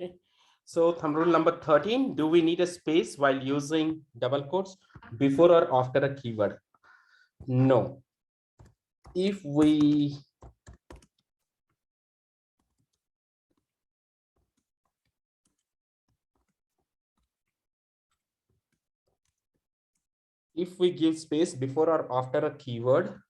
Okay. So thumb rule number 13, do we need a space while using double quotes before or after a keyword? No. If we give space before or after a keyword,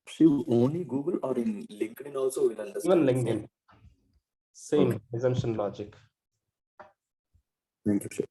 Shiv, only Google or in LinkedIn also will even understand the LinkedIn, same. same Okay. assumption logic. Thank you, Shiv.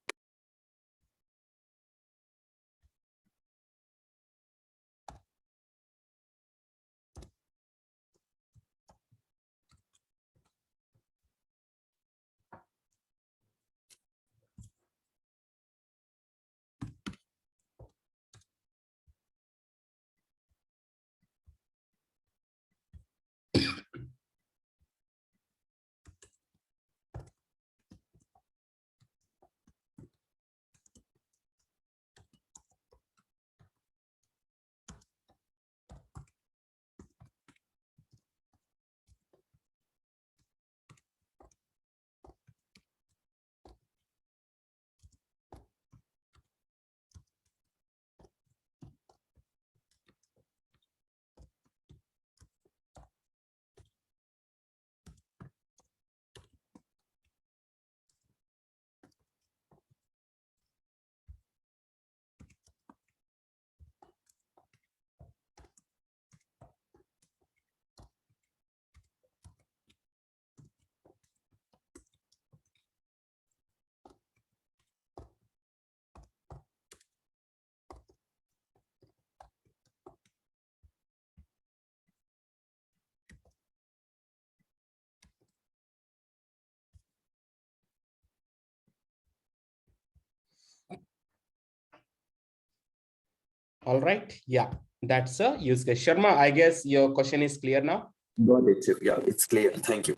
All right. Yeah, that's a use case. Sharma, I guess your question is clear now. Got it, Shiv. Yeah, it's clear. Thank you.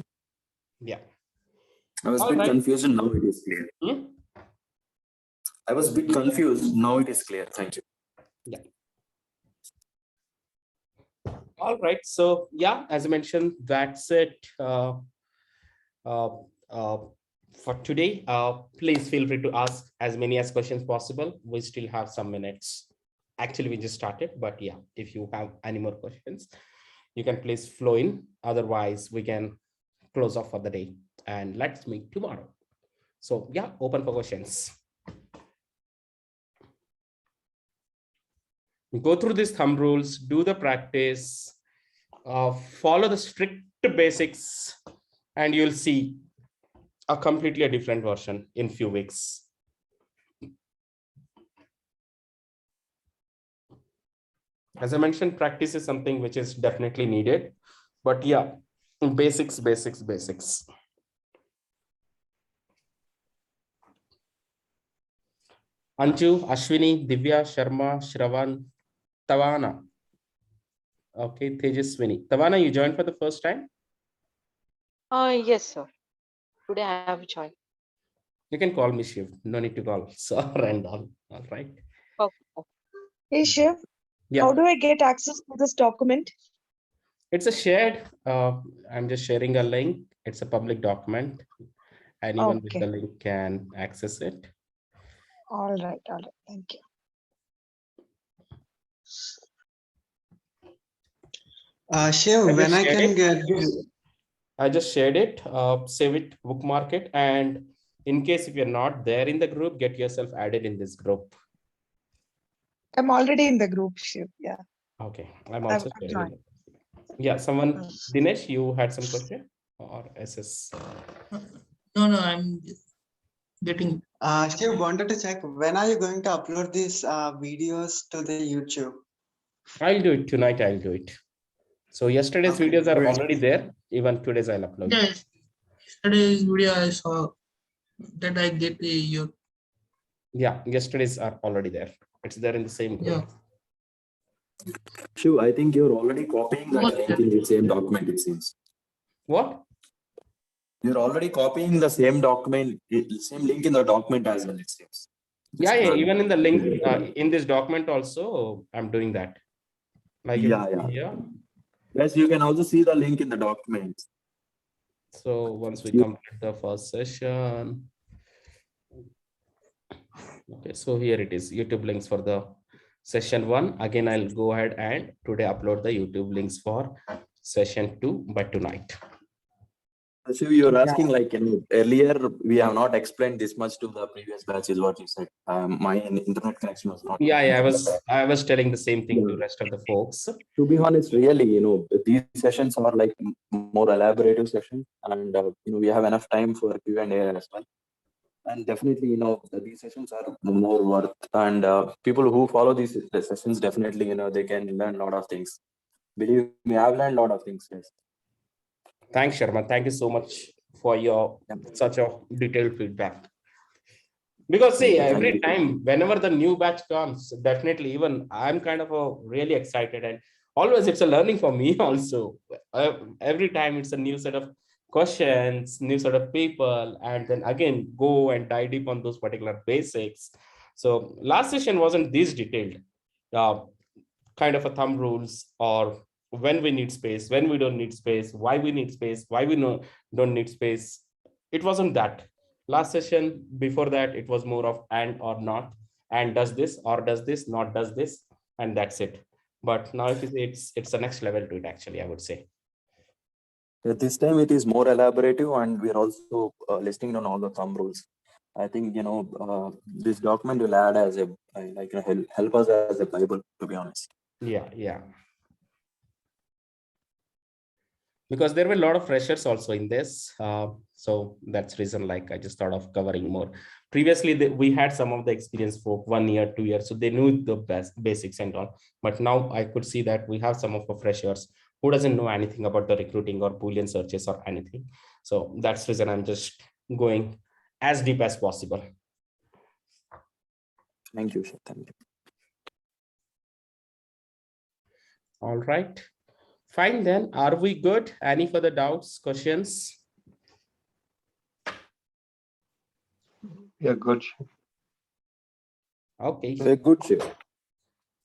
Yeah. I was a All bit right. confused and now it is clear. Hmm? I was a bit confused. Now it is clear. Thank you. Yeah. All right. So yeah, as I mentioned, that's it uh, uh, for today. Please feel free to ask as many as questions possible. We still have some minutes. Actually, we just started, but yeah, if you have any more questions, you can please flow in. Otherwise, we can close off for the day and let's meet tomorrow. So yeah, open for questions. Go through these thumb rules, do the practice, follow the strict basics, and you'll see a completely different version in few weeks. As I mentioned, practice is something which is definitely needed, but yeah, basics. Anju, Ashwini, Divya, Sharma, Shravan, Tawana. Okay, Tejaswini. Tawana, you joined for the first time? Yes, sir. Today I have joined. You can call me Shiv. No need to call Sir and all. All right. Okay. Hey Shiv, how Yeah, do I get access to this document? it's a shared. I'm just sharing a link. It's a public document. Anyone with Okay. the link can access it. All right. Thank you. Shiv, I when just I shared can it. get this? I just shared it. Save it, bookmark it, and in case if you're not there in the group, get yourself added in this group. I'm already in the group, Shiv. Yeah. Okay, I'm I've also sharing joined. it. Yeah, someone, Mm. Dinesh, you had some question or SS? No, I'm getting. Shiv, wanted to check when are you going to upload these videos to the YouTube? I'll do it tonight. I'll do it. So yesterday's Okay, videos are great. already there. Even today's I'll upload. Yes, yesterday's video I saw that I get your. Yeah, yesterday's are already there. It's there in the same group. Yeah. Shiv, I think you're already copying that What? link in the same document, it seems. What? You're already copying the same document, same link in the document as well, it seems. Yeah, even in the link in this document also, I'm doing that. Like Yeah. yeah. Yes, you can also see the link in the document. So once we complete the first session. Okay, so here it is, YouTube links for the session 1. Again, I'll go ahead and today upload the YouTube links for session 2 by tonight. Shiv, you're asking like earlier we have not explained this much to the previous batch is what you said. My internet connection was not. Yeah, I was telling the same thing to the rest of the folks. To be honest, really, these sessions are like more elaborative sessions, and we have enough time for Q&A as well. And definitely, these sessions are more worth, and people who follow these sessions definitely, they can learn a lot of things. Believe me, I've learned a lot of things, guys. Thanks, Sharma. Thank you so much for your such a detailed feedback. Because see, every time, whenever the new batch comes, definitely even I'm kind of really excited, and always it's a learning for me also. Every time it's a new set of questions, new set of people, and then again go and dive deep on those particular basics. So last session wasn't this detailed, uh, kind of a thumb rules or when we need space, when we don't need space, why we need space, why we don't need space. It wasn't that. Last session before that, it was more of and or not, and does this or does this, not does this, and that's it. But now if you say it's the next level to it, actually, I would say. This time it is more elaborative, and we're also listing on all the thumb rules. I think this document will add as a help us as a Bible, to be honest. Yeah. Because there were a lot of freshers also in this, so that's reason like I just thought of covering more. Previously we had some of the experienced folk 1 year 2 years, so they knew the basics and all, but now I could see that we have some of the freshers who doesn't know anything about the recruiting or Boolean searches or anything. So that's the reason I'm just going as deep as possible. Thank you, Shiv. Thank you. All right, fine then. Are we good? Any further doubts, questions? Yeah, good. Okay. Very good, Shiv.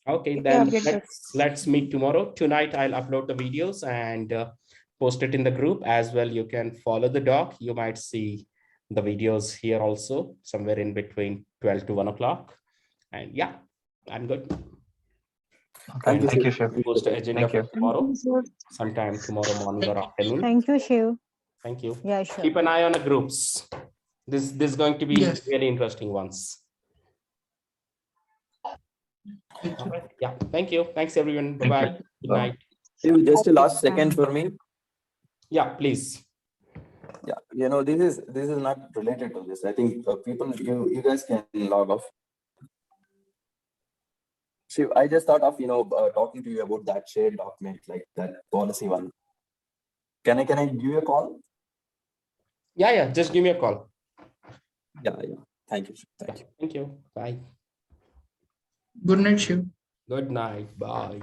Okay, Yeah, then good. let's meet tomorrow. Tonight, I'll upload the videos and post it in the group as well. You can follow the doc. You might see the videos here also, somewhere in between 12 to 1 o'clock. And yeah, I'm good. Thank you, Thank you, Shiv. Shiv. Post the agenda Thank for you. tomorrow, Thank you, sir. sometime tomorrow morning or afternoon. Thank you, Shiv. Thank you. Yeah, sure. Keep an eye on the groups. This is going to be Yes. really interesting ones. All right. Yeah, thank you. Thanks, everyone. Bye-bye. Good night. Shiv, just a last second for me. Yeah, please. Yeah, this is not related to this. I think people, you guys can log off. Shiv, I just thought of, talking to you about that shared document, like that policy one. Can I give you a call? Yeah, just give me a call. Yeah. Thank you. Shiv. Thank you. Thank you. Bye. Good night, Shiv. Good night. Bye.